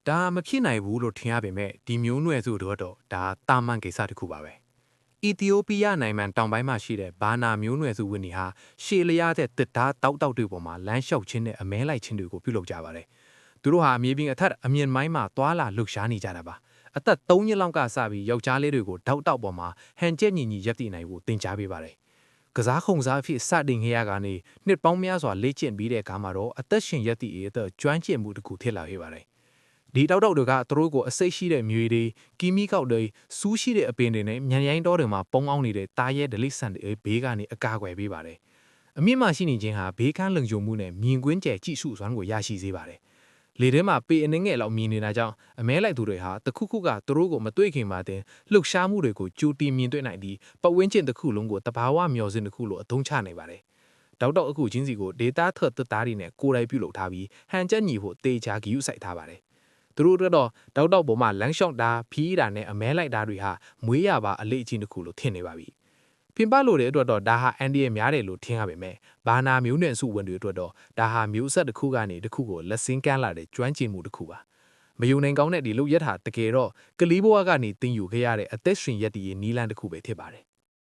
ဒါမဖြစ်နိုင်ဘူးလို့ထင်ရပေမဲ့ဒီမျိုးနွယ်စုတို့တော့ဒါတာမန်ကိစ္စတစ်ခုပါပဲအီသီယိုးပီးယားနိုင်ငံတောင်ပိုင်းမှာရှိတဲ့ဘာနာမျိုးနွယ်စုဝင်တွေဟာရှေလျားတဲ့တစ်ဓာတ်တောက်တွေပေါ်မှာလမ်းလျှောက်ခြင်းနဲ့အမဲလိုက်ခြင်းတွေကိုပြုလုပ်ကြပါတယ်သူတို့ဟာအမြေပြင်အထက်အမြင့်မိုင်းမှာသွာလာလှုပ်ရှားနေကြတာပါအသက်3နှစ်လောက်ကစပြီးယောက်ျားလေးတွေကိုတောက်ပေါ်မှာဟန်ကျက်ညီညီရပ်တည်နိုင်ဖို့သင်ကြားပေးပါတယ်ကစားခုံစားအဖြစ်စတင်ခဲ့ရကနေနှစ်ပေါင်းများစွာလေ့ကျင့်ပြီးတဲ့အခါမှာတော့အသက်ရှင်ရပ်တည်ရေးအတွက်ကျွမ်းကျင်မှုတစ်ခုဖြစ်လာခဲ့ပါတယ်ဒီတောက်တွေကသူတို့ကိုအစိတ်ရှိတဲ့မြေတွေကီမီကောက်တွေစူးရှိတဲ့အပင်တွေနဲ့ညံရိုင်းတောတွေမှာပုံအောင်နေတဲ့တာရဲဒလိဆန်တွေဘေးကနေအကာအကွယ်ပေးပါတယ်အမြင့်မှရှိနေခြင်းဟာဘေးကန်းလုံခြုံမှုနဲ့မြင်ကွင်းကျယ်ကြည့်ရှုစွမ်းကိုရရှိစေပါတယ်လေထဲမှာပေအနေငယ်လောက်မြင်နေတာကြောင့်အမဲလိုက်သူတွေဟာတခုခုကသူတို့ကိုမတွေ့ခင်မှာတင်လှုပ်ရှားမှုတွေကိုကြိုတင်မြင်တွေ့နိုင်ပြီးပတ်ဝန်းကျင်တစ်ခုလုံးကိုတဘာဝမျောစင်တစ်ခုလိုအသုံးချနိုင်ပါတယ်တောက်အခုချင်းစီကိုဒေတာထက်တသားတွေနဲ့ကိုယ်တိုင်ပြုလုပ်ထားပြီးဟန်ချက်ညီဖို့တေချာဂီယူဆိုင်ထားပါတယ်သူတို့တော့တောက်ပေါ်မှာလမ်းလျှောက်တာဖီးတာနဲ့အမဲလိုက်တာတွေဟာမွေးရပါအလေးအကျင့်တစ်ခုလိုထင်နေပါပြီပြင်ပလို့တဲ့အတွက်တော့ဒါဟာအန်ဒီရဲ့များတယ်လို့ထင်ရပါမယ်ဘာနာမျိုးနွယ်စုဝင်တွေအတွက်တော့ဒါဟာမျိုးဆက်တစ်ခုကနေတစ်ခုကိုလက်စင်းကမ်းလာတဲ့ကျွမ်းကျင်မှုတစ်ခုပါမယုံနိုင်ကောင်းတဲ့ဒီလူရက်ဟာတကယ်တော့ကလီဘွားကနေတင်ယူခဲ့ရတဲ့အသက်ရှင်ရက်တည်ရေးနီးလန်းတစ်ခုပဲဖြစ်ပါတယ်